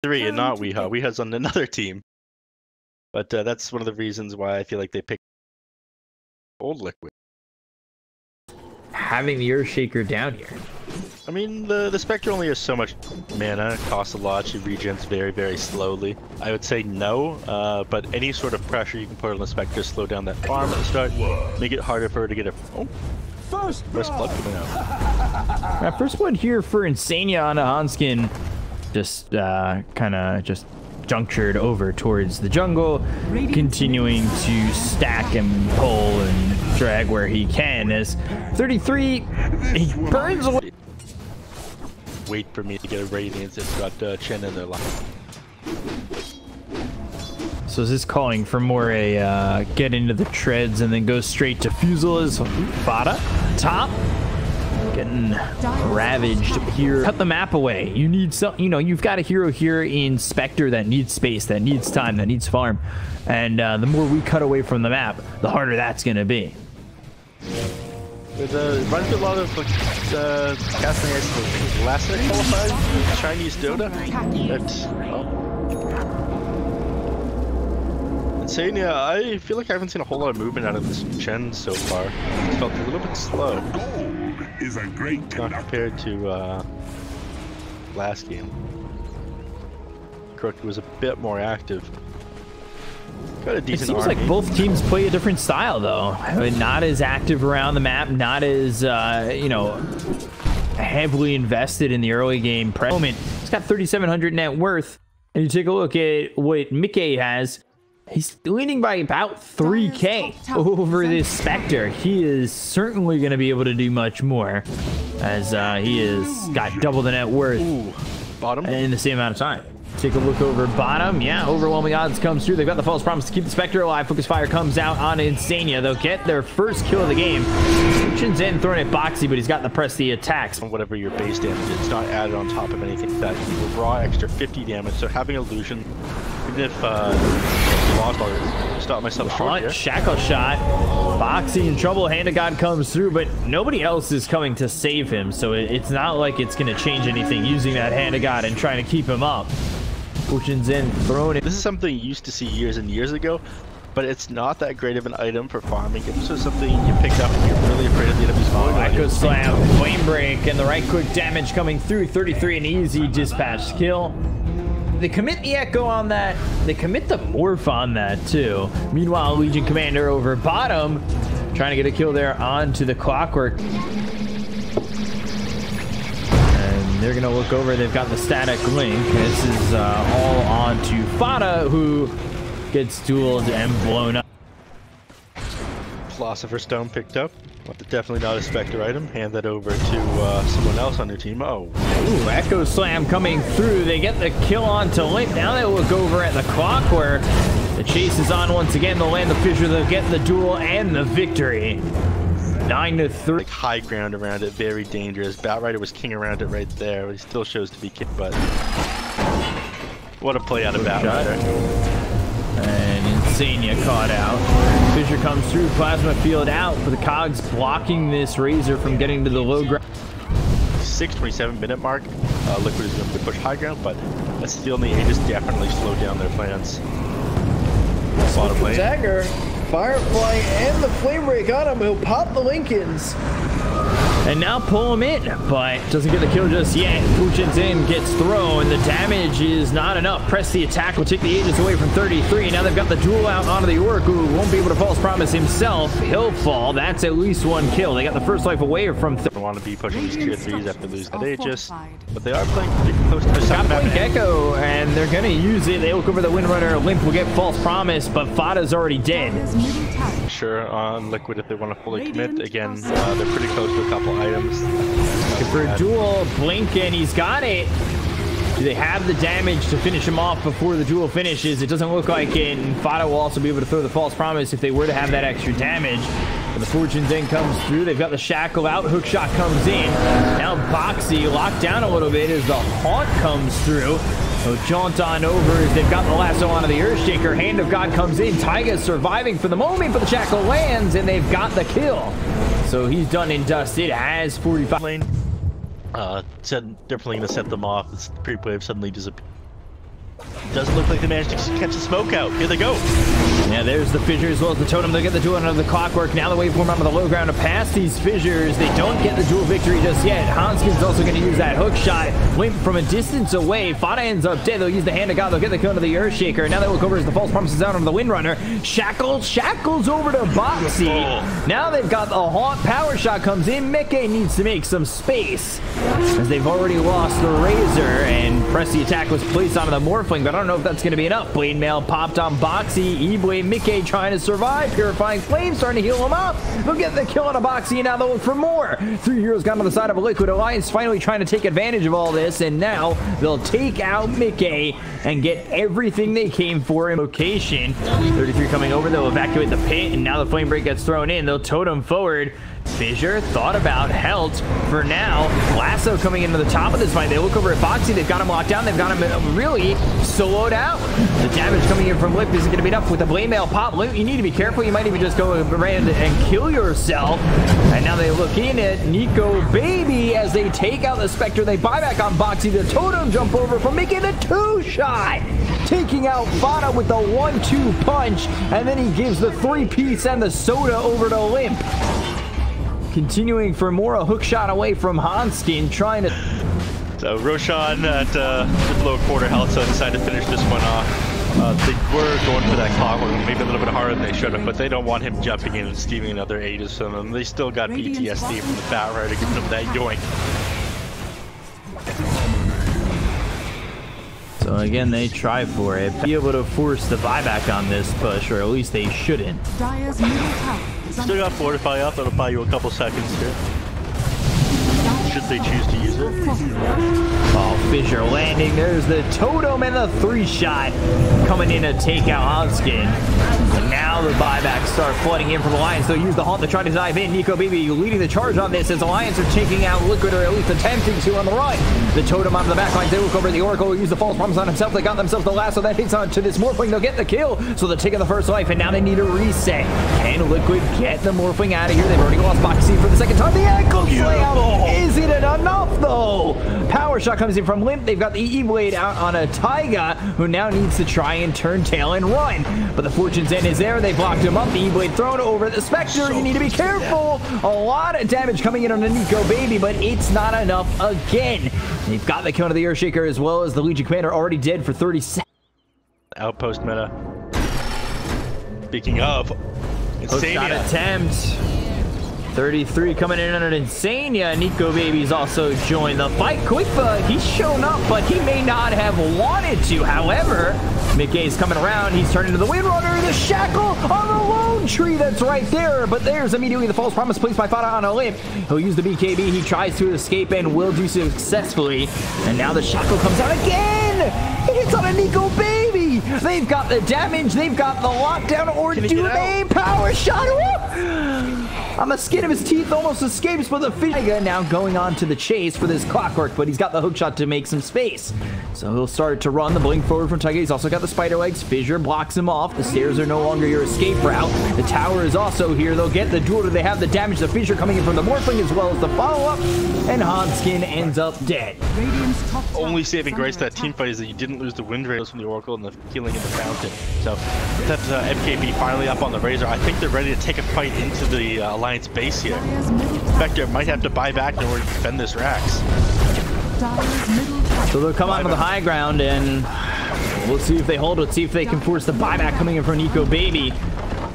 3 and not Weehaw. Weehaw's on another team. But that's one of the reasons why I feel like they picked old Liquid. Having the Earthshaker down here. I mean, the Spectre only has so much mana, costs a lot, she regens very, very slowly. I would say no, but any sort of pressure you can put on the Spectre, slow down that farm at the start, make it harder for her to get a... Oh, first blood coming out. First blood here for Insania on a Hanskin. Just kind of just junctured over towards the jungle, continuing to stack and pull and drag where he can. As 33, he burns away. Wait for me to get a Radiance. It's got Chen in their line. So is this calling for more a get into the treads and then go straight to Fusel as Fada top? Getting ravaged here. Cut the map away. You need some, you know, you've got a hero here in Spectre that needs space, that needs time, that needs farm. And the more we cut away from the map, the harder that's going to be. It runs through a lot of casting ice. Last night qualified Chinese Dota. Insania, I feel like I haven't seen a whole lot of movement out of this Chen so far. It's felt a little bit slow. Is a great not compared to last game. Crook was a bit more active. Got a decent It seems army. like both teams play a different style, though. I mean, not as active around the map, not as you know, heavily invested in the early game. Moment, he's got 3,700 net worth, and you take a look at what Mickey has. He's leading by about 3K over this Spectre. He is certainly going to be able to do much more, as he has got double the net worth. Ooh, bottom in the same amount of time. Take a look over bottom. Yeah, overwhelming odds comes through. They've got the false promise to keep the Spectre alive. Focus fire comes out on Insania. They'll get their first kill of the game. Shinzen throwing at Boxy, but he's got the press the attacks. Whatever your base damage is, it's not added on top of anything. That will raw extra 50 damage. So having illusion, even if lost, I'll stop myself short here. Shackle shot. Boxy in trouble. Hand of God comes through, but nobody else is coming to save him. So it's not like it's going to change anything using that Hand of God and trying to keep him up. Shinzen throwing it. This is something you used to see years and years ago, but it's not that great of an item for farming. It's just something you pick up and you're really afraid of the enemy's falling. Echo slam, flame break, and the right click damage coming through. 33, an easy dispatch kill. They commit the Echo on that. They commit the Morph on that too. Meanwhile, Legion Commander over bottom, trying to get a kill there onto the Clockwork. They're going to look over. They've got the static link. This is all on to Fada, who gets dueled and blown up. Philosopher's Stone picked up. But definitely not a Spectre item. Hand that over to someone else on their team. Oh. Ooh, Echo Slam coming through. They get the kill onto Link. Now they look over at the Clockwork. The chase is on once again. They'll land the Fissure. They'll get the duel and the victory. 9-3. Like high ground around it, very dangerous. Batrider was king around it right there, but he still shows to be king. But what a play out of Batrider. And Insania caught out. Fissure comes through, Plasma Field out, but the Cogs blocking this Razor from getting to the low ground. 6:27 mark. Liquid is going to push high ground, but that's still in the Aegis definitely slowed down their plans. Bottom lane. Dagger, Firefly, and the Flame Break on him. He'll pop the Lincolns. And now pull him in, but doesn't get the kill just yet. Fuchin's in, gets thrown. The damage is not enough. Press the attack will take the Aegis away from 33. Now they've got the duel out onto the Orc, who won't be able to false promise himself. He'll fall. That's at least one kill. They got the first life away from. They want to be pushing these tier 3s after losing that Aegis, but they are playing pretty close to the got map. Blink Echo, and they're going to use it. They look over the Windrunner. Limp will get false promise, but Fada's already dead. Sure, on Liquid if they want to fully commit. Again, they're pretty close to a couple items. Looking for a duel. Blink, and he's got it. Do they have the damage to finish him off before the duel finishes? It doesn't look like it, and Fada will also be able to throw the false promise if they were to have that extra damage. But the Fortune's End comes through. They've got the Shackle out. Hookshot comes in. Now Boxy locked down a little bit as the Haunt comes through. So jaunt on over as they've got the lasso onto the Earthshaker. Hand of God comes in. Taiga's surviving for the moment, but the Shackle lands, and they've got the kill. So he's done and dusted as 45. Lane. Said definitely going to set them off. This creep wave suddenly disappeared. Doesn't look like they managed to catch the smoke out. Here they go. Yeah, there's the fissure as well as the totem. They'll get the duel under the clockwork. Now the waveform onto the low ground to pass these fissures. They don't get the duel victory just yet. Hanskin's also going to use that hook shot. Limp from a distance away. Fada ends up dead. They'll use the hand of God. They'll get the kill into the Earthshaker. Now they look over as the false promises out on the Windrunner. Shackles over to Boxy. Now they've got the Haunt. Power shot comes in. Mickey needs to make some space as they've already lost the Razor, and press the attack was placed onto the Morphling, but I don't know if that's going to be enough. Blade Mail popped on Boxy. E-Blade Mickey trying to survive. Purifying Flame starting to heal him up. They'll get the kill on a Boxy, and now they'll look for more. 3 heroes got on the side of a Liquid Alliance, finally trying to take advantage of all this, and now they'll take out Mickey and get everything they came for in location. 33 coming over. They'll evacuate the pit, and now the Flame Break gets thrown in. They'll totem forward. Fissure thought about Helt for now. Lasso coming into the top of this fight. They look over at Boxy. They've got him locked down. They've got him really soloed out. The damage coming in from Lip isn't going to be enough with the Blade Mail pop. Lip, you need to be careful. You might even just go around and kill yourself. And now they look in at Nico Baby as they take out the Spectre. They buy back on Boxy. The totem jump over from making a 2-shot. Taking out Fada with the 1-2 punch. And then he gives the 3-piece and the soda over to Limp. Continuing for more, a hook shot away from Hanskin, trying to... So Roshan at just below quarter health, so decided to finish this one off. They were going for that clockwork, maybe a little bit harder than they should have, but they don't want him jumping in and stealing another Aegis from them. They still got PTSD from the Bat Rider to give them that yoink. So again, they try for it. Be able to force the buyback on this push, or at least they shouldn't. Still got Fortify up. That'll buy you a couple seconds here, should they choose to use it. Oh, Fissure landing. There's the totem and the 3-shot coming in to take out Hanskin. And now the buybacks start flooding in from Alliance. They'll use the Haunt to try to dive in. Nico Baby leading the charge on this as Alliance are taking out Liquid, or at least attempting to on the run. The totem onto the back line. They look over at the Oracle. Will use the false promise on himself. They got themselves the lasso that hits onto this Morphling. They'll get the kill. So they're taking the first life, and now they need a reset. Can Liquid get the Morphling out of here? They've already lost Boxy for the second time. The ankle slam. Is it enough though? Power shot comes in from Limp. They've got the E-Blade out on a Taiga, who now needs to try and turn tail and run. But the Fortune's End is there. They blocked him up. The E-Blade thrown over the Spectre. You need to be careful. A lot of damage coming in on the Nico Baby, but it's not enough again. They've got the kill to the Earthshaker as well as the Legion Commander already dead for 30 seconds. Outpost meta. Speaking of, Insania attempt. 33 coming in on an Insania. Nico Baby's also joined the fight. Quickfa, he's shown up, but he may not have wanted to. However, Mickey's coming around. He's turning to the Windrunner. The shackle on the lone tree that's right there. But there's immediately the false promise placed by Fada on a Limp. He'll use the BKB. He tries to escape and will do successfully. And now the shackle comes out again. He hits on a Nico Baby. They've got the damage. They've got the lockdown. Or do they power shot? On the skin of his teeth, almost escapes, but the Fissure now going on to the chase for this clockwork, but he's got the hook shot to make some space. So he'll start to run the blink forward from Taiga. He's also got the spider legs. Fissure blocks him off. The stairs are no longer your escape route. The tower is also here. They'll get the duel. They have the damage. The Fissure coming in from the Morphling as well as the follow-up, and Hanskin ends up dead. Only saving grace to that team fight is that you didn't lose the wind rails from the Oracle and the healing in the fountain. So that's MKB finally up on the Razor. I think they're ready to take a fight into the Alliance base here. Spectre might have to buy back in order to defend this Rax. So they'll come onto the high ground, and we'll see if they hold. Let's see if they can force the buyback coming in from Nico Baby.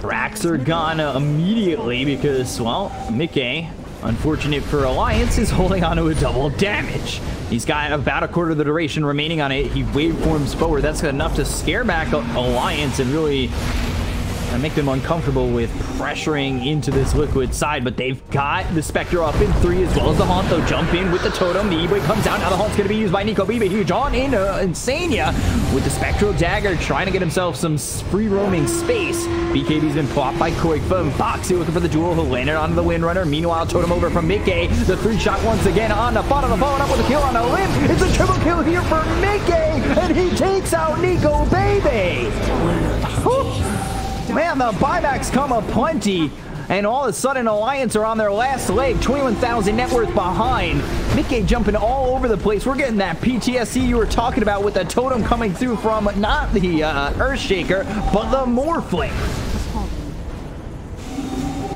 Rax are gone immediately because, well, Mickey, unfortunate for Alliance, is holding on to a double damage. He's got about a quarter of the duration remaining on it. He waveforms forward. That's enough to scare back Alliance and really make them uncomfortable with pressuring into this Liquid side, but they've got the Spectre up in 3 as well as the Haunt. They'll jump in with the totem. The E-Blade comes out. Now the Haunt's going to be used by Nico Baby. Huge on into Insania with the Spectral Dagger, trying to get himself some free roaming space. BKB's been plopped by Koikfa, and Boxy looking for the duel. He'll land it onto the Windrunner. Meanwhile, totem over from Mickey. The 3-shot once again on the Fada, following up with a kill on a Limp. It's a triple kill here for Mickey, and he takes out Nico Baby. Man, the buybacks come aplenty, and all of a sudden Alliance are on their last leg, 21,000 net worth behind. Mickey jumping all over the place. We're getting that PTSD you were talking about with the totem coming through from not the Earthshaker, but the Morphling.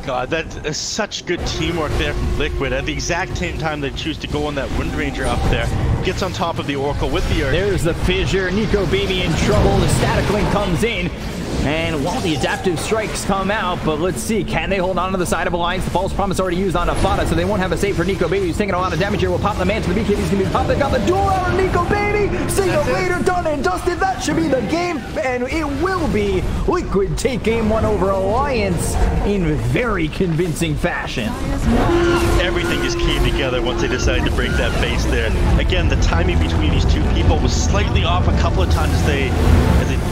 God, that is such good teamwork there from Liquid. At the exact same time they choose to go on that Wind Ranger up there. Gets on top of the Oracle with the Earth. There's the fissure. Nico Baby in trouble. The static link comes in. And while the adaptive strikes come out, but let's see, can they hold on to the side of Alliance? The false promise already used on Afada, so they won't have a save for Nico Baby. He's taking a lot of damage here. We'll pop the man to the BKB. He's going to be popped. They got the duel out of Nico Baby. Single later, done and dusted. That should be the game, and it will be. Liquid take game one over Alliance in very convincing fashion. Everything just came together once they decided to break that base there. Again, the timing between these two people was slightly off a couple of times as they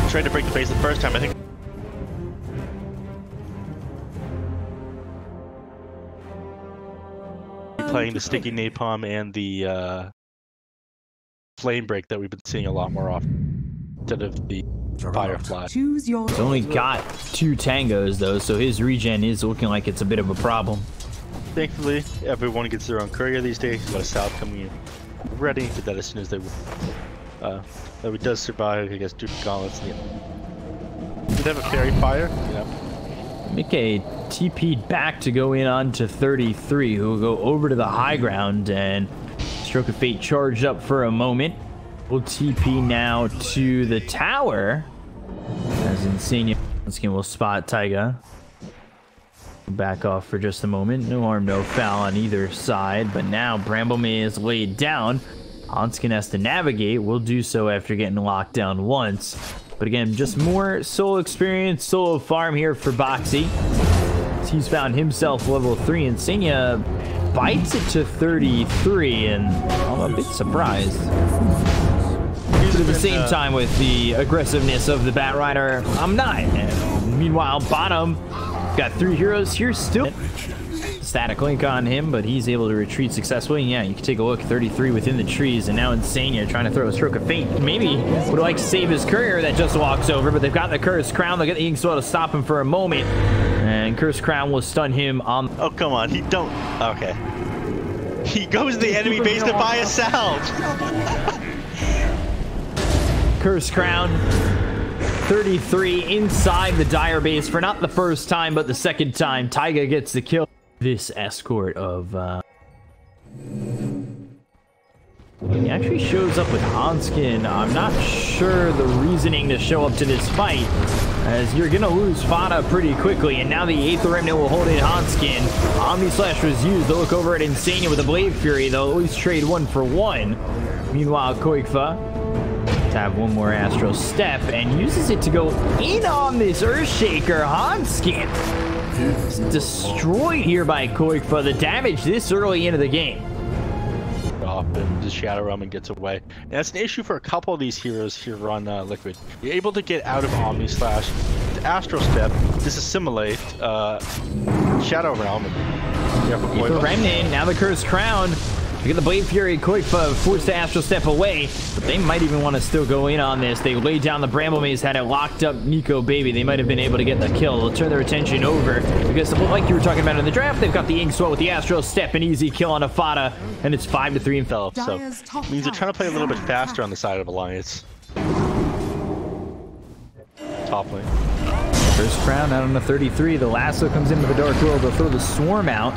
tried to break the base the first time. I think playing the sticky napalm and the flame break that we've been seeing a lot more often instead of the firefly. He's only got 2 tangos though, so his regen is looking like it's a bit of a problem. Thankfully, everyone gets their own courier these days. He's got a South coming in ready, did that as soon as they will. Though he does survive, I guess, due to gauntlets. Yeah. Did have a fairy fire? Yeah. Mickey TP'd back to go in on to 33, who will go over to the high ground, and Stroke of Fate charged up for a moment. We'll TP now to the tower, as Insania once again will spot Taiga. Back off for just a moment. No harm, no foul on either side, but now Bramblemay is laid down. Hanskin has to navigate. Will do so after getting locked down once. But again, just more solo experience, solo farm here for Boxy. He's found himself level 3, and Senya bites it to 33, and I'm a bit surprised. At the same time, with the aggressiveness of the Batrider, I'm not. And meanwhile, bottom got 3 heroes here still. Static link on him, but he's able to retreat successfully. And yeah, you can take a look, 33 within the trees, and now Insania trying to throw a Stroke of Fate. Maybe would like to save his courier that just walks over, but they've got the Cursed Crown. They'll get the Inkswell to stop him for a moment, and Cursed Crown will stun him on. Oh, come on, he don't. Okay. He goes to the enemy base to buy a salve. Cursed Crown, 33 inside the Dire base for not the first time, but the second time. Taiga gets the kill. This escort of he actually shows up with Hanskin. I'm not sure the reasoning to show up to this fight, as you're gonna lose Fada pretty quickly, and now the Aether Remnant will hold in Hanskin. Omni Slash was used. They'll look over at Insania with a Blade Fury. They'll always trade 1 for 1. Meanwhile, Koikfa to have one more Astral Step and uses it to go in on this Earthshaker. Hanskin destroyed here by Koikfa. The damage this early into the game. Off and the Shadow Realm and gets away. And that's an issue for a couple of these heroes here on Liquid. You're able to get out of Omni Slash, to Astral Step, disassimilate Shadow Realm. The Remnant, now the Cursed Crown. Look at the Blade Fury. Koikfa forced to Astral Step away, but they might even want to still go in on this. They laid down the Bramblemay, had it locked up Nico Baby. They might have been able to get the kill. They'll turn their attention over because, like you were talking about in the draft, they've got the Inkswell with the Astral Step, an easy kill on Afada, and it's 5-3 in Philip. So it means they're trying to play a little bit faster on the side of Alliance. Top lane. First Crown out on the 33. The lasso comes into the Dark World. They'll throw the Swarm out.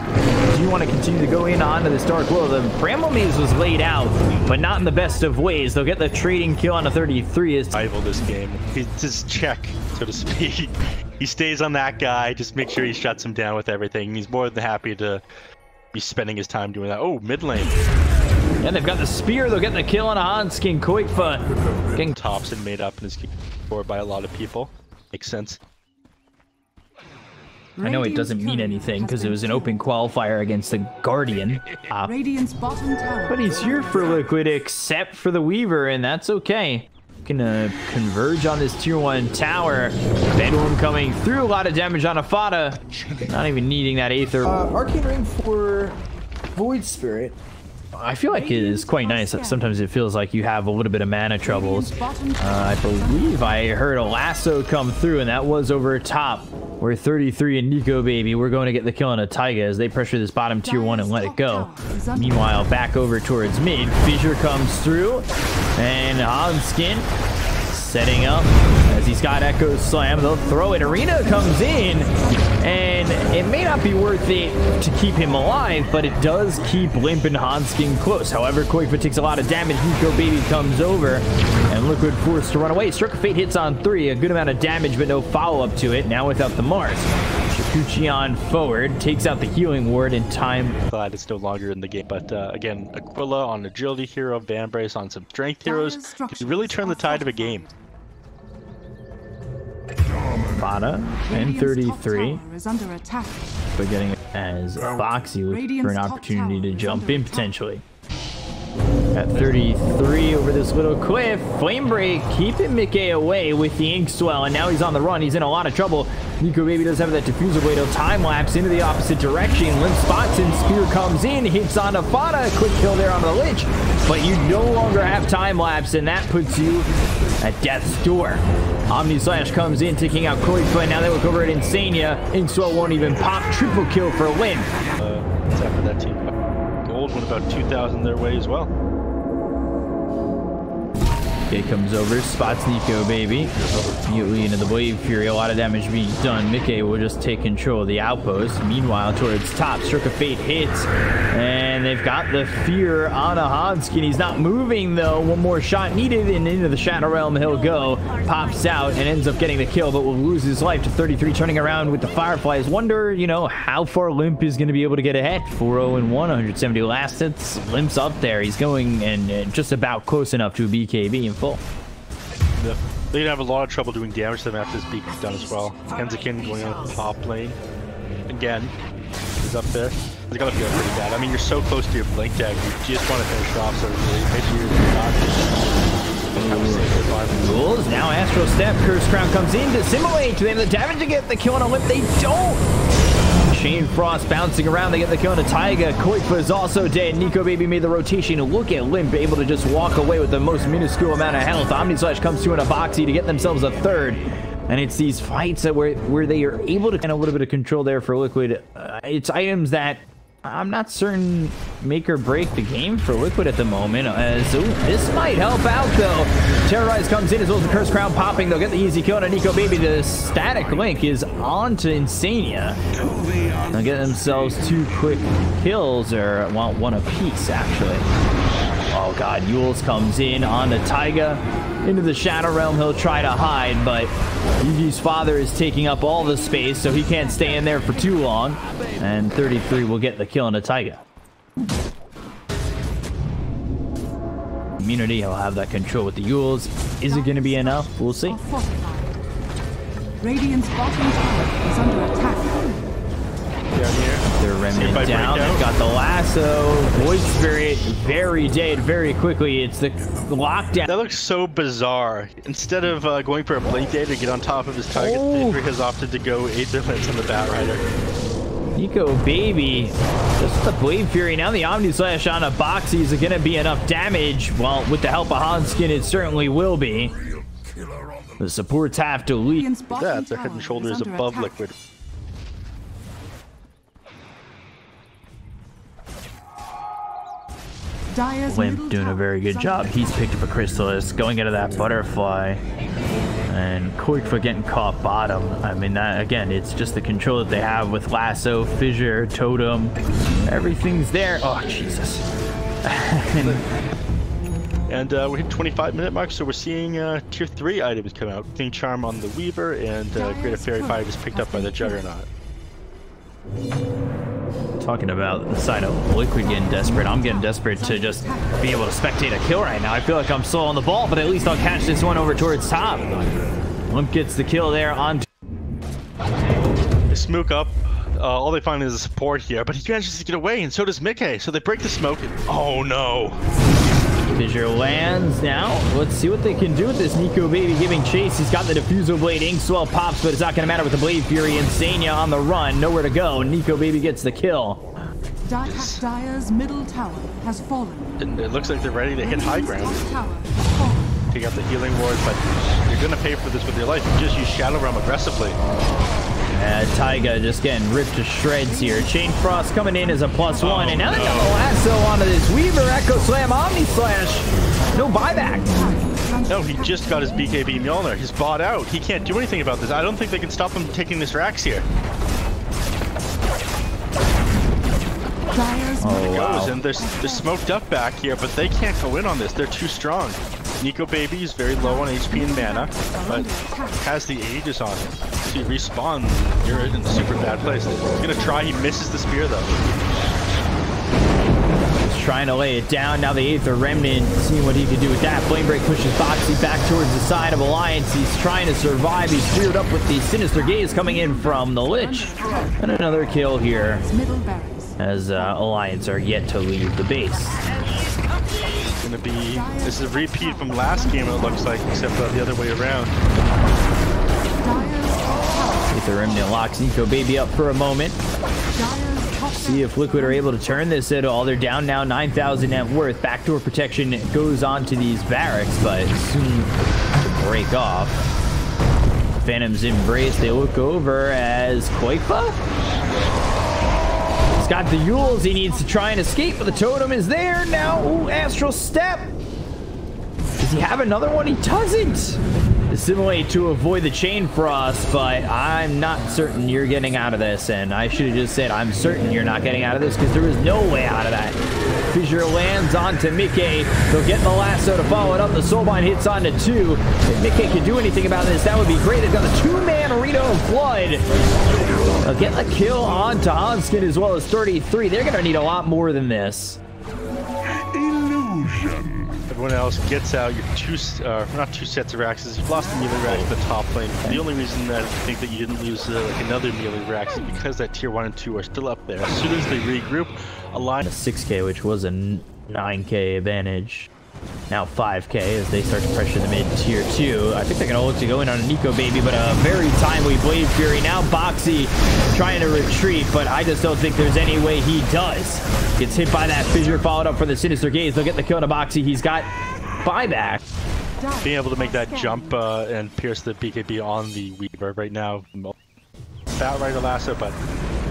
Do you want to continue to go in onto this Dark World? The Bramblemay was laid out, but not in the best of ways. They'll get the trading kill on the 33. Is rival this game. It's his check, so to speak. He stays on that guy. Just make sure he shuts him down with everything. He's more than happy to be spending his time doing that. Oh, mid lane. And they've got the spear. They'll get the kill on a Hanskin. Koikfa getting tops and made up and is forward by a lot of people. Makes sense. I know it doesn't mean anything because it was an open qualifier against the Guardian. But he's here for Liquid except for the Weaver, and that's okay. Gonna converge on this tier 1 tower. Bedlam coming through. A lot of damage on Afada. Not even needing that Aether. Arcane Ring for Void Spirit. I feel like it is quite nice. Sometimes it feels like you have a little bit of mana troubles. I believe I heard a lasso come through, and that was over top where 33 and Nico Baby we're going to get the kill on a Taiga as they pressure this bottom tier 1 and let it go. Meanwhile, back over towards mid, Fissure comes through, and Hanskin setting up as he's got Echo Slam. They'll throw it. Arena comes in, and it may not be worth it to keep him alive, but it does keep Limp and Hanskin close. However, Koifa takes a lot of damage. Nico Baby comes over, and Liquid forced to run away. Stroke of Fate hits on 3, a good amount of damage, but no follow-up to it. Now without the Mars. Shikuchi on forward, takes out the healing ward in time. Glad it's no longer in the game, but again, Aquila on agility hero, Van Brace on some strength heroes, can really turn the tide of a game. Fada and 33, but getting it as Boxy looking for an opportunity to jump in potentially. At 33 over this little cliff, Flame Break keeping Mickey away with the Ink Swell, and now he's on the run. He's in a lot of trouble. Nico Baby does have that diffuser blade. He'll time lapse into the opposite direction. Limp spots and Spear comes in, hits onto Fada. Quick kill there on the Lich, but you no longer have time lapse, and that puts you at death's door. Omni Slash comes in, taking out Koifa. Now they look over at Insania. Inkswell won't even pop. Triple kill for Limp. It's after that team. Gold went about 2,000 their way as well. It comes over, spots Nico Baby. Immediately into the Blade Fury, a lot of damage being done. Mickey will just take control of the outpost. Meanwhile, towards top, Stroke of Fate hits, and they've got the Fear on a Hanskin. He's not moving though. One more shot needed, and into the Shadow Realm he'll go. Pops out and ends up getting the kill, but will lose his life to 33, turning around with the Fireflies. Wonder, you know, how far Limp is going to be able to get ahead. 4-0-1, 170 last hits. Limp's up there. He's going and just about close enough to a BKB in full. Yeah. They'd have a lot of trouble doing damage to them after this beak is done as well. Kenzakin going on the top lane. Again, he's up there. He's gotta feel pretty bad. I mean, you're so close to your blink tag, you just want to finish off, so really maybe you're Rules, now Astral Step, Curse Crown comes in to simulate. They have the damage to get the kill on a Limp. They don't! Chain Frost bouncing around. They get the kill on a Taiga. Koifa is also dead. Nico Baby made the rotation. Look at Limp able to just walk away with the most minuscule amount of health. Omni Slash comes through in a Boxy to get themselves a third. And it's these fights that where they are able to get a little bit of control there for Liquid. It's items that I'm not certain make or break the game for Liquid at the moment. So this might help out though. Terrorize comes in as well as the Curse Crown popping. They'll get the easy kill on a Nico Baby. The Static Link is on to Insania. They'll get themselves 2 quick kills, or well, 1 apiece actually. Oh god, Yules comes in on the Taiga. Into the Shadow Realm, he'll try to hide, but Yugi's father is taking up all the space, so he can't stay in there for too long. And 33 will get the kill on a Taiga. Immunity, he'll have that control with the Yules. Is it going to be enough? We'll see. Radiant's bottom tower is under attack. down here. Their remnant down. They've got the lasso. Void Spirit very dead very quickly. It's the lockdown. That looks so bizarre. Instead of going for a blink day to get on top of his target, Faker has opted to go 8 defense on the Batrider. Nico Baby, just the Blade Fury. Now the Omni Slash on a Boxy. Is it going to be enough damage? Well, with the help of Hanskin, it certainly will be. The supports have to leave. Yeah, their head and shoulders above Liquid. Limp doing a very good job. He's picked up a Crystallis, going into that Butterfly. And Koikfa getting caught bottom. I mean, that again, it's just the control that they have with Lasso, Fissure, Totem. Everything's there. Oh, Jesus. And we hit 25-minute mark, so we're seeing tier 3 items come out. King Charm on the Weaver, and Greater Fairy Fire is picked up by the Juggernaut. Talking about the side of Liquid getting desperate, I'm getting desperate to just be able to spectate a kill right now. I feel like I'm slow on the ball, but at least I'll catch this one over towards top. Limp gets the kill there on. They smoke up. All they find is a support here, but he manages to get away, and so does Mickey. So they break the smoke. And, oh no! Fissure lands now. Let's see what they can do with this. Nico Baby giving chase. He's got the Diffusal Blade. Inkswell pops, but it's not going to matter with the Blade Fury. Insania on the run. Nowhere to go. Nico Baby gets the kill. Dire's middle tower has fallen. And it looks like they're ready to hit high ground. Top tower has fallen. Take out the healing ward, but you're gonna pay for this with your life. You just use Shadow Realm aggressively. Taiga just getting ripped to shreds here. Chain Frost coming in as a +1, and now they got the lasso onto this Weaver. Echo Slam, Omni Slash. No buyback. No, he just got his BKB Mjolnir. He's bought out. He can't do anything about this. I don't think they can stop him taking this Rax here. Oh, wow. And they're smoked up back here, but they can't go in on this. They're too strong. Nico Baby is very low on HP and mana, but has the Aegis on him. So you respawn, you're in a super bad place. He's gonna try, he misses the spear though. He's trying to lay it down. Now the Aether Remnant, seeing what he can do with that. Flame Break pushes Boxy back towards the side of Alliance. He's trying to survive. He's cleared up with the Sinister Gaze coming in from the Lich. And another kill here as Alliance are yet to leave the base. This is a repeat from last game, it looks like, except the other way around. Aether Remnant locks Nico Baby up for a moment. See if Liquid are able to turn this at all. They're down now 9,000 net worth. Backdoor protection goes on to these barracks, but soon to break off. Phantom's Embrace, they look over as Qualifier. He's got the Yules, he needs to try and escape, but the totem is there now. Ooh, Astral Step. Does he have another one? He doesn't. Assimilate to avoid the Chain Frost, but I'm not certain you're getting out of this, and I should have just said I'm certain you're not getting out of this, because there is no way out of that. Fissure lands onto Mickey. They'll get the lasso to follow it up. The Soulbind hits onto 2. If Mickey can do anything about this, that would be great. They've got the 2-man Arena of Blood. They'll get the kill onto Hanskin as well as 33. They're going to need a lot more than this. Illusion. Everyone else gets out. You're not two sets of Raxes. You've lost the melee Rax in the top lane. The only reason that I think that you didn't lose like another melee Rax is because that tier 1 and 2 are still up there. As soon as they regroup, a 6K, which was a 9K advantage. Now 5K as they start to pressure the mid tier 2. I think they're going to look to go in on a Nico Baby, but a very timely Blade Fury. Now Boxy trying to retreat, but I just don't think there's any way he does. Gets hit by that Fissure, followed up for the Sinister Gaze. They'll get the kill to Boxy. He's got buyback. Being able to make that jump and pierce the BKB on the Weaver right now. Batrider Lasso, but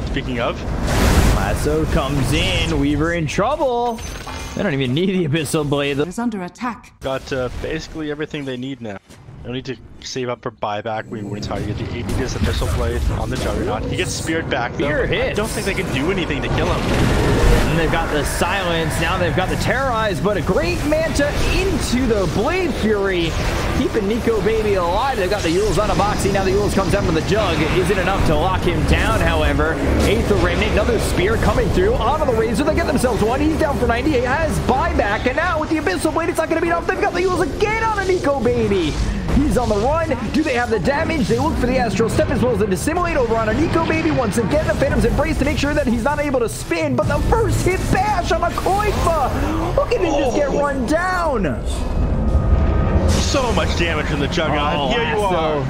speaking of... Lasso comes in. Weaver in trouble. They don't even need the Abyssal Blade. Is under attack. Got basically everything they need now. They need to save up for buyback. We win how you get the Aegis Abyssal Blade on the Juggernaut. He gets speared back though. Spear hits. I don't think they can do anything to kill him. And they've got the Silence. Now they've got the Terrorize, but a great Manta into the Blade Fury. Keeping Nico Baby alive. They've got the Yules on a Boxy. Now the Yules comes down with the Jug. Isn't enough to lock him down, however. Aether Remnant, another spear coming through onto the Razor. They get themselves one. He's down for 98. Has buyback. And now with the Abyssal Blade, it's not going to be enough. They've got the Yules again on a Nico Baby. He's on the run. Do they have the damage? They look for the Astral Step as well as the Dissimulate over on a Nico Baby. Once again, the Phantom's Embrace to make sure that he's not able to spin. But the first hit bash on a Koifa. Look at him just get run down. So much damage from the Juggernaut. Here you are.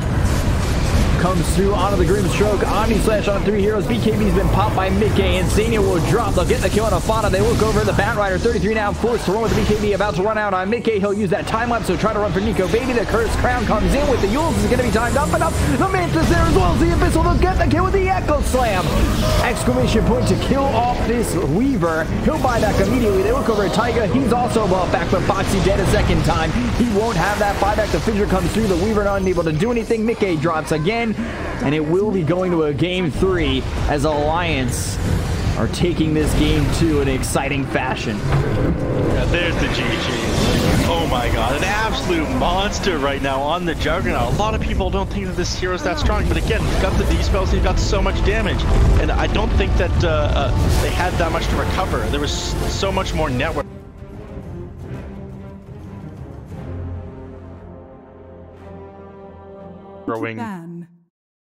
Comes through onto the Grimstroke. Omni Slash on 3 heroes. BKB's been popped by Mickey. Insania will drop. They'll get the kill on Afana. They look over the Batrider. 33 now forced to run with the BKB. About to run out on Mickey. He'll use that time lapse. So try to run for Nico Baby. The Cursed Crown comes in with the Yules. Is going to be timed up and up. The Manta's there as well as the Abyssal. They'll get the kill with the Echo Slam. Exclamation point to kill off this Weaver. He'll buy back immediately. They look over at Taiga. He's also bought back, but Boxy dead a second time. He won't have that buyback. The Fissure comes through. The Weaver not unable to do anything. Mickey drops again. And it will be going to a game 3 as Alliance are taking this game 2 in exciting fashion. Yeah, there's the GG. Oh my god, an absolute monster right now on the Juggernaut. A lot of people don't think that this hero is that strong, but again, he's got the D-spells, he's got so much damage. And I don't think that they had that much to recover. There was so much more network. Throwing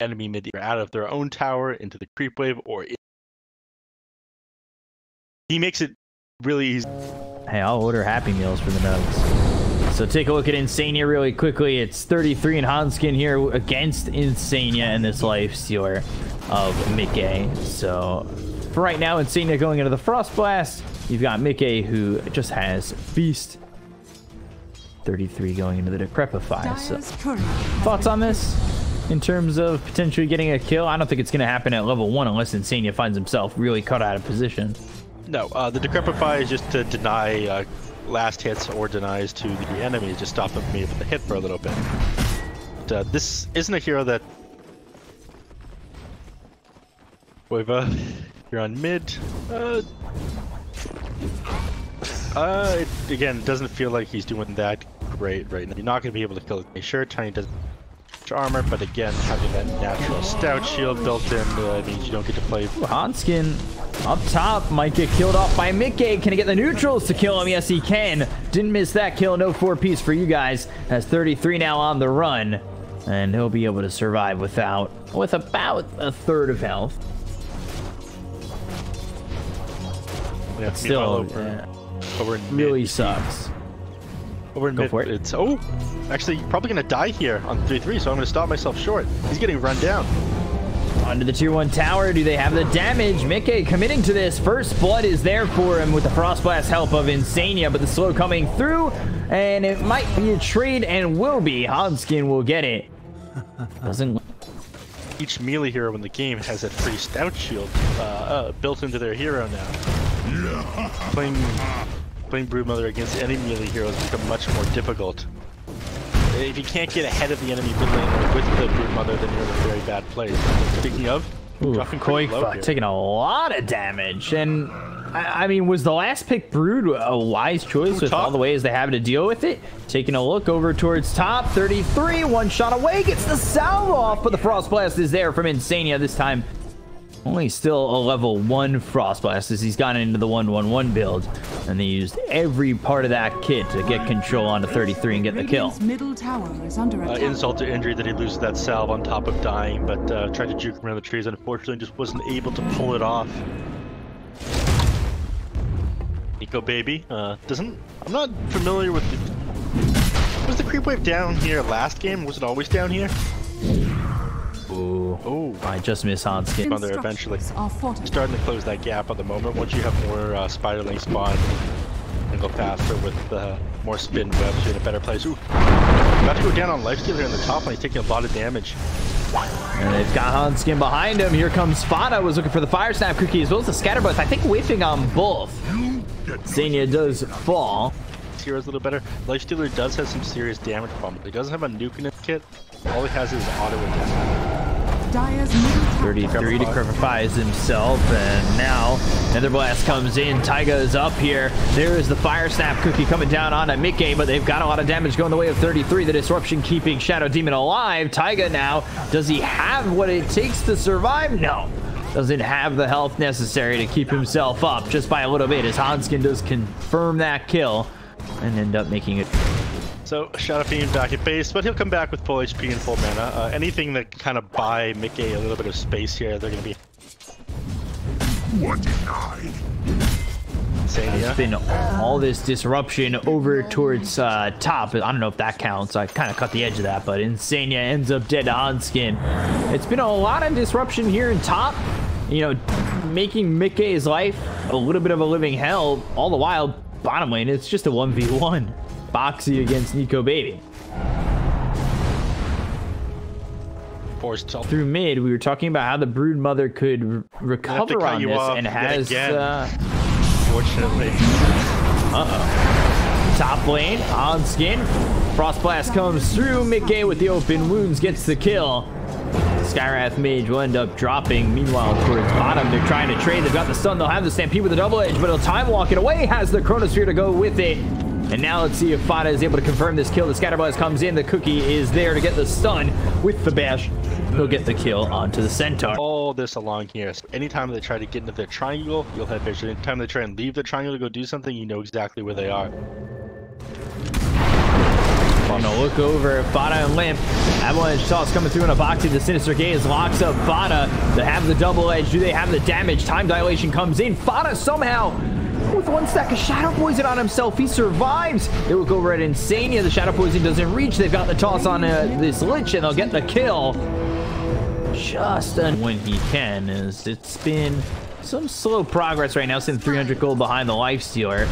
enemy mid out of their own tower into the creep wave, or he makes it really easy. Hey, I'll order Happy Meals for the Nugs. So take a look at Insania really quickly. It's 33 and Hanskin here against Insania and this Life Stealer of Mickey. So for right now, Insania going into the Frost Blast. You've got Mickey, who just has Beast. 33 going into the Decrepify. So, thoughts on this in terms of potentially getting a kill? I don't think it's going to happen at level 1 unless Insania finds himself really cut out of position. No, the Decrepify is just to deny last hits or denies to the enemy, just stop them from being able to hit for a little bit. But, this isn't a hero that... You're on mid. Again, it doesn't feel like he's doing that great right now. You're not going to be able to kill it. Sure, Tiny doesn't have much armor, but again, having that natural stout shield built in means you don't get to play. Hanskin up top might get killed off by Mickey. Can he get the neutrals to kill him? Yes, he can. Didn't miss that kill. No 4-piece for you guys. Has 33 now on the run, and he'll be able to survive with about a third of health. Yeah, but still, over really mid. sucks. Over in Go mid, for it. it's actually probably gonna die here on 3-3, so I'm gonna stop myself short. He's getting run down. Onto the tier 1 tower. Do they have the damage? Mickey committing to this. First blood is there for him with the Frostblast help of Insania, but the slow coming through, and it might be a trade and will be. Hanskin will get it. Doesn't. Each melee hero in the game has that free stout shield built into their hero now. Playing Broodmother against any melee hero has become much more difficult. If you can't get ahead of the enemy mid laner with the Broodmother, then you're in a very bad place. Speaking of, Qualifier taking a lot of damage, and I mean, was the last pick Brood a wise choice with all the ways they have to deal with it? Taking a look over towards top, 33, one shot away, gets the salve off, but the Frost Blast is there from Insania this time. Only still a level 1 Frost Blast as he's gotten into the 1-1-1 build, and they used every part of that kit to get control onto 33 and get the kill. Middle tower is under attack. Insult to injury that he loses that salve on top of dying, but tried to juke around the trees. Unfortunately, just wasn't able to pull it off. Nico Baby doesn't. I'm not familiar with the. Was the creep wave down here last game? Was it always down here? Ooh. Oh, I just missed Hanskin. On there eventually. Starting to close that gap at the moment. Once you have more spiderling spawn and go faster with more spin webs, you're in a better place. Ooh. About to go down on lifesteal here in the top lane, taking a lot of damage. And they've got Hanskin behind him. Here comes Fada, was looking for the Fire Snap cookie as well as the Scatterbutt. I think whiffing on both. Xenia does fall. Hero's a little better. Lifestealer does have some serious damage problem. He doesn't have a nuke in his kit. All he has is auto attack. 33 decrepifies himself, and now Nether Blast comes in. Taiga is up here. There is the Fire Snap cookie coming down on Mickey, but they've got a lot of damage going the way of 33. The disruption keeping Shadow Demon alive. Taiga now, does he have what it takes to survive? No. Doesn't have the health necessary to keep himself up just by a little bit, as Hanskin does confirm that kill and end up making it. So, Shadow Fiend back at base, but he'll come back with full HP and full mana. Anything that can kind of buy Mickey a little bit of space here, they're going to be... What denied? There's been all this disruption over towards top. I don't know if that counts. I kind of cut the edge of that, but Insania ends up dead to Hanskin. It's been a lot of disruption here in top, you know, making Mickey's life a little bit of a living hell. All the while, bottom lane, it's just a 1v1. Boxy against Nico Baby. Through mid, we were talking about how the Broodmother could recover on this, and has Fortunately. Top lane, Hanskin. Frost Blast comes through. Mickey with the open wounds gets the kill. Skywrath Mage will end up dropping. Meanwhile, towards bottom, they're trying to trade. They've got the stun. They'll have the Stampede with the double edge, but he'll time walk it away. Has the Chronosphere to go with it. And now let's see if Fada is able to confirm this kill. The Scatterblast comes in. The cookie is there to get the stun with the bash. He'll get the kill onto the Centaur. All this along here. So anytime they try to get into their triangle, you'll have vision. Anytime they try and leave the triangle to go do something, you know exactly where they are. On a look over at Fada and Limp. Avalanche toss coming through in a boxy. The Sinister Gaze locks up Fada. They have the double edge. Do they have the damage? Time dilation comes in. Fada somehow, with one stack of Shadow Poison on himself, he survives. They look over at Insania. The Shadow Poison doesn't reach. They've got the toss on this Lich, and they'll get the kill. Just when he can, as it's been some slow progress right now, sitting 300 gold behind the lifestealer.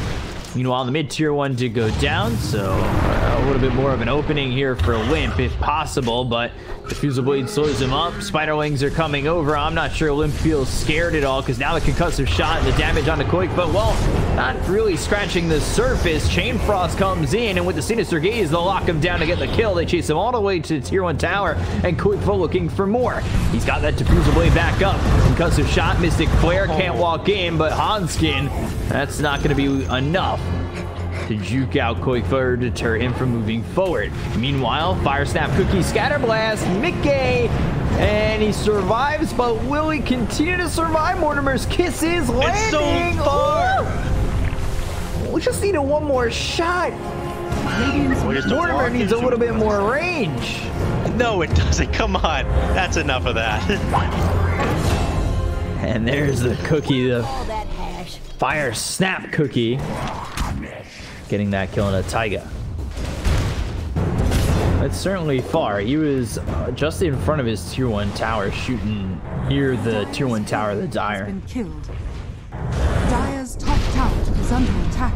Meanwhile, the mid-tier 1 did go down, so a little bit more of an opening here for Limp if possible, but the Fusel Blade slows him up. Spiderlings are coming over. I'm not sure Limp feels scared at all, because now the concussive shot and the damage on the Quake, but well, not really scratching the surface. Chain Frost comes in, and with the Sinister Gaze, they'll lock him down to get the kill. They chase him all the way to the tier 1 tower, and Quakefoot looking for more. He's got that Diffusal Blade back up. Concussive shot, Mystic Flare, can't walk in, but Hanskin, that's not going to be enough to juke out Quakefoot or deter him from moving forward. Meanwhile, Fire Snap Cookie Scatterblast, Mickey, and he survives, but will he continue to survive? Mortimer's Kiss is landing. It's so far. Ooh. We just needed one more shot. Mortimer needs a little bit more range. No, it doesn't. Come on. That's enough of that. And there's the cookie, the Fire Snap Cookie. Getting that kill on a Taiga. That's certainly far. He was just in front of his tier 1 tower, shooting near the tier 1 tower of the Dire. Been killed. Dire's top tower is under attack.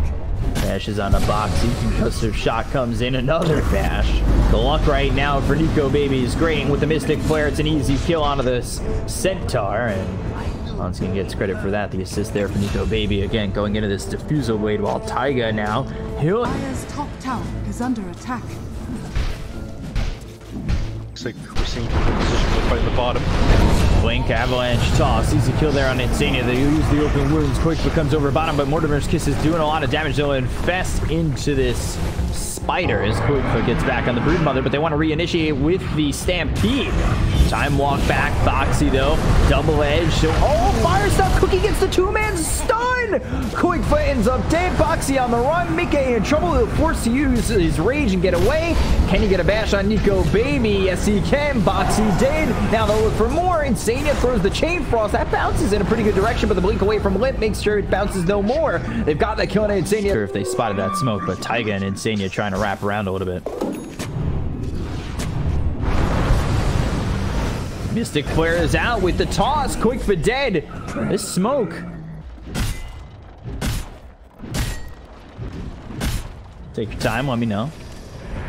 Dash is on a box. Concussive shot comes in. Another dash. The luck right now for Nico Baby is great. And with the Mystic Flare, it's an easy kill onto this Centaur. And Hanskin gets credit for that. The assist there for Nico Baby. Again, going into this Diffusal Blade while Taiga now. Dire's top tower is under attack. Looks like we're seeing position right at the bottom. Blink, Avalanche, Toss. Easy kill there on Insania. They use the open wounds. Quick becomes over bottom, but Mortimer's Kiss is doing a lot of damage. They'll infest into this Spider as Quakefoot gets back on the Broodmother, but they want to reinitiate with the Stampede. Time walk back. Boxy, though. Double edge. So, oh, Fire Snap Cookie gets the two-man stun! Quakefoot ends up dead. Boxy on the run. Mickey in trouble. He'll force to use his rage and get away. Can he get a bash on Nico Baby? Yes, he can. Boxy dead. Now they'll look for more. Insania throws the Chain Frost. That bounces in a pretty good direction, but the blink away from Limp makes sure it bounces no more. They've got that kill on Insania. Sure if they spotted that smoke, but Taiga and Insania trying to wrap around a little bit. Mystic Flare is out with the toss. Quakefoot dead. This smoke. Take your time, let me know.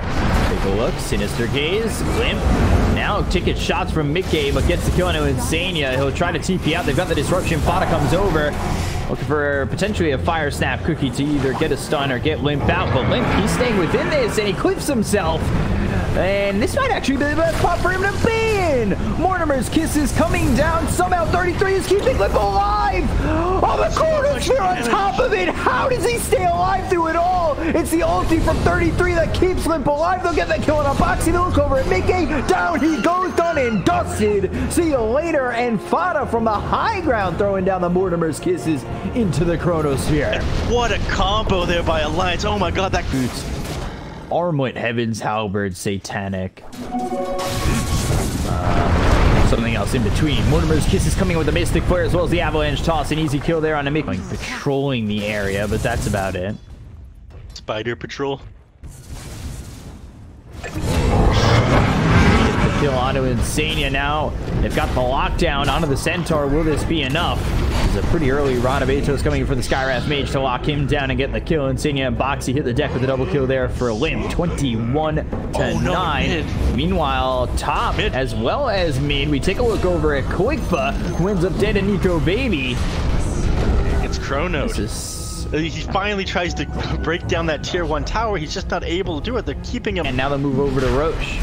Take a look. Sinister Gaze. Limp. Now taking shots from Mickey, but gets the kill on Insania. He'll try to TP out. They've got the disruption. Fada comes over. Looking for potentially a Fire Snap Cookie to either get a stun or get Limp out. But Limp, he's staying within this, and he clips himself. And this might actually be the best spot for him to be in. Mortimer's Kiss is coming down. Somehow 33 is keeping Limp alive. Oh, the Chronosphere on top of it. How does he stay alive through it all? It's the ulti from 33 that keeps Limp alive. They'll get that kill on a Boxy. They'll look over at Mickey. Down he goes, done and dusted. See you later. And Fada from the high ground throwing down the Mortimer's Kisses into the Chronosphere. What a combo there by Alliance. Oh my god, that boots. Armlet, Heaven's Halberd, Satanic. Something else in between. Mortimer's Kiss is coming with the Mystic Flare as well as the Avalanche Toss. An easy kill there on a Mickey. Patrolling the area, but that's about it. Spider Patrol. Kill onto Insania now. They've got the lockdown onto the Centaur. Will this be enough? It's a pretty early rod of Atos coming in for the Skywrath Mage to lock him down and get the kill. Insania and Boxy hit the deck with a double kill there for Limp. 21-9. Meanwhile, top as well as mid. We take a look over at Quakefoot, who ends up dead in Nico Baby. It's Chrono. He finally tries to break down that tier 1 tower. He's just not able to do it. They're keeping him. And now they move over to Roche.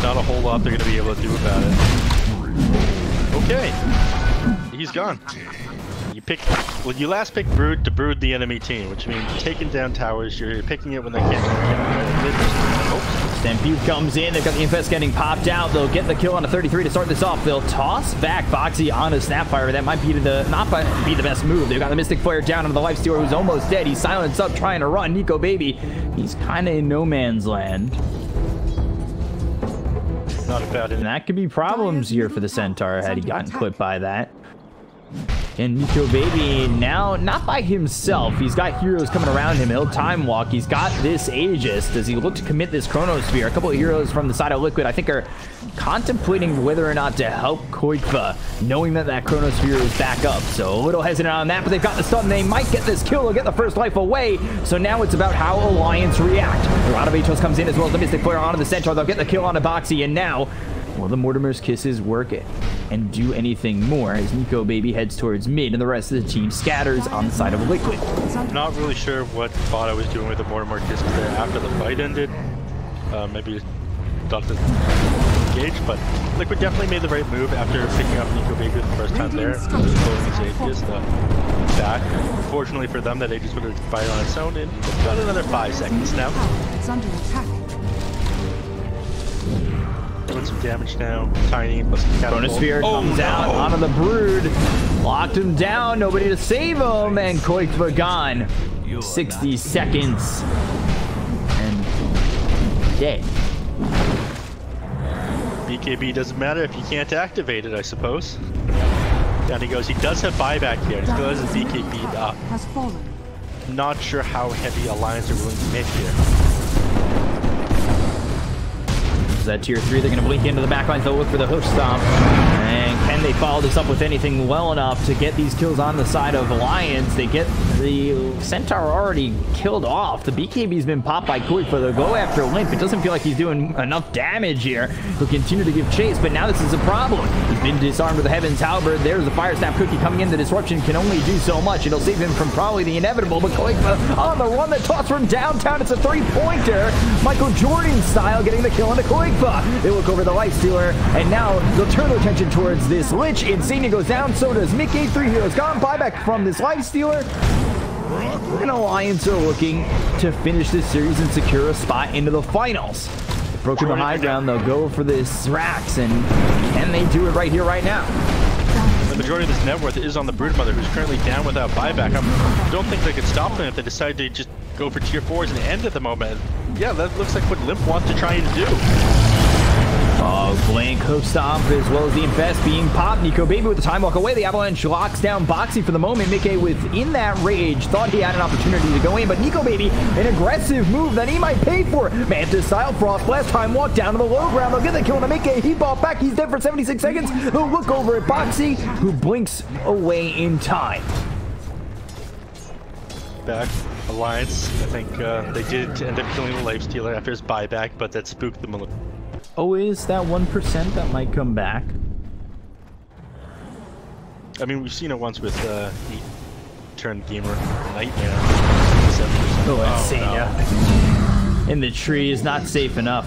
Not a whole lot they're going to be able to do about it. Okay, he's gone. Well, you last picked Brood to brood the enemy team, which means taking down towers. You're picking it when they can't. Stampede comes in. They've got the Infest getting popped out. They'll get the kill on a 33 to start this off. They'll toss back Boxy on a Snapfire. That might be not be the best move. They've got the Mystic Flare down on the Lifestealer who's almost dead. He's silenced up trying to run. Nico Baby, he's kind of in no man's land. Not about it. And that could be problems here for the Centaur had he gotten clipped by that. And Nico Baby now not by himself. He's got heroes coming around him. He'll time walk. He's got this Aegis. Does he look to commit this Chronosphere? A couple of heroes from the side of Liquid, I think, are contemplating whether or not to help Koikfa, knowing that that Chronosphere is back up. So a little hesitant on that, but they've got the stun. They might get this kill. They'll get the first life away. So now it's about how Alliance react. A lot of Atos comes in as well as the Mystic Flare onto the Centaur. They'll get the kill on a Boxy, and now will the Mortimer's Kisses work it and do anything more as Nico Baby heads towards mid and the rest of the team scatters on the side of Liquid? I'm not really sure what Dota was doing with the Mortimer Kisses there after the fight ended. Maybe Dota engaged, but Liquid definitely made the right move after picking up Nico Baby the first time there. Closing his Aegis back. Unfortunately for them, that Aegis would have fired on its own in about another 5 seconds now. It's under attack. Doing some damage now. Tiny plus Chronosphere comes out onto the Brood. Locked him down. Nobody to save him. And Koikfa gone. 60 seconds. And dead. BKB doesn't matter if you can't activate it, I suppose. Down he goes. He does have buyback here. He still has his BKB up. Has fallen. Not sure how heavy Alliance are willing to make here. That tier 3, they're going to blink into the backlines. They'll look for the hoof stomp. And can they follow this up with anything well enough to get these kills on the side of Alliance? They get the Centaur already killed off. The BKB's been popped by Koikfa. They'll go after Limp. It doesn't feel like he's doing enough damage here. He'll continue to give chase, but now this is a problem. He's been disarmed with the Heaven's Halberd. There's the Fire Staff Cookie coming in. The disruption can only do so much. It'll save him from probably the inevitable, but Koikfa on the run. The toss from downtown. It's a 3-pointer. Michael Jordan style getting the kill into Koikfa. They look over the Lifestealer, and now they'll turn their attention towards this Lich. Insania goes down, so does Mickey. 3 heroes gone. Buyback from this Lifestealer. And Alliance are looking to finish this series and secure a spot into the finals. Broken the high ground, they'll go for this Rax, and can they do it right here, right now? The majority of this net worth is on the Broodmother, who's currently down without buyback. I don't think they could stop them if they decide to just go for tier 4s and end at the moment. Yeah, that looks like what Limp wants to try and do. Oh, Blank, Hoof Stomp, as well as the Infest being popped. Nico Baby with the time walk away. The Avalanche locks down Boxy for the moment. Mickey within that rage thought he had an opportunity to go in, but Nico Baby, an aggressive move that he might pay for. Mantis style Frost Blast, time walk down to the low ground. They'll get the kill to Mickey. He bought back. He's dead for 76 seconds. They'll look over at Boxy, who blinks away in time. Back. Alliance, I think they did end up killing the Lifestealer after his buyback, but that spooked them a little. Oh, is that 1% that might come back? I mean, we've seen it once with he turned Gamer Nightmare. 7%. Oh, Insania. No. In the tree is not safe enough.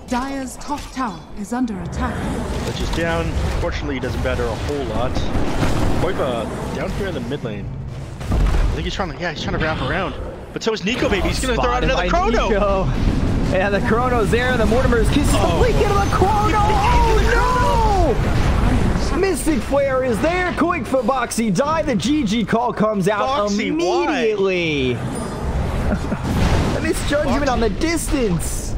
Dire's top tower is under attack. Which is down. Fortunately, it doesn't matter a whole lot. Koikfa down here in the mid lane. I think he's trying to wrap around. But so is Nico Baby. He's going to throw out another Chrono. Nico. Yeah, the Chrono's there. The Mortimer's Kisses the blink into the Chrono. Oh, no! Mystic Flare is there. Koikfa Boxy die. The GG call comes out Boxy, immediately. A misjudgment on the distance.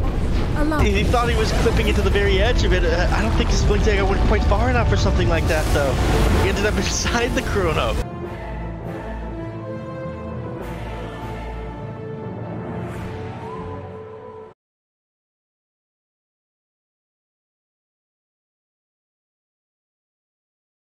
He thought he was clipping into the very edge of it. I don't think his blink dagger went quite far enough for something like that, though. He ended up inside the Chrono.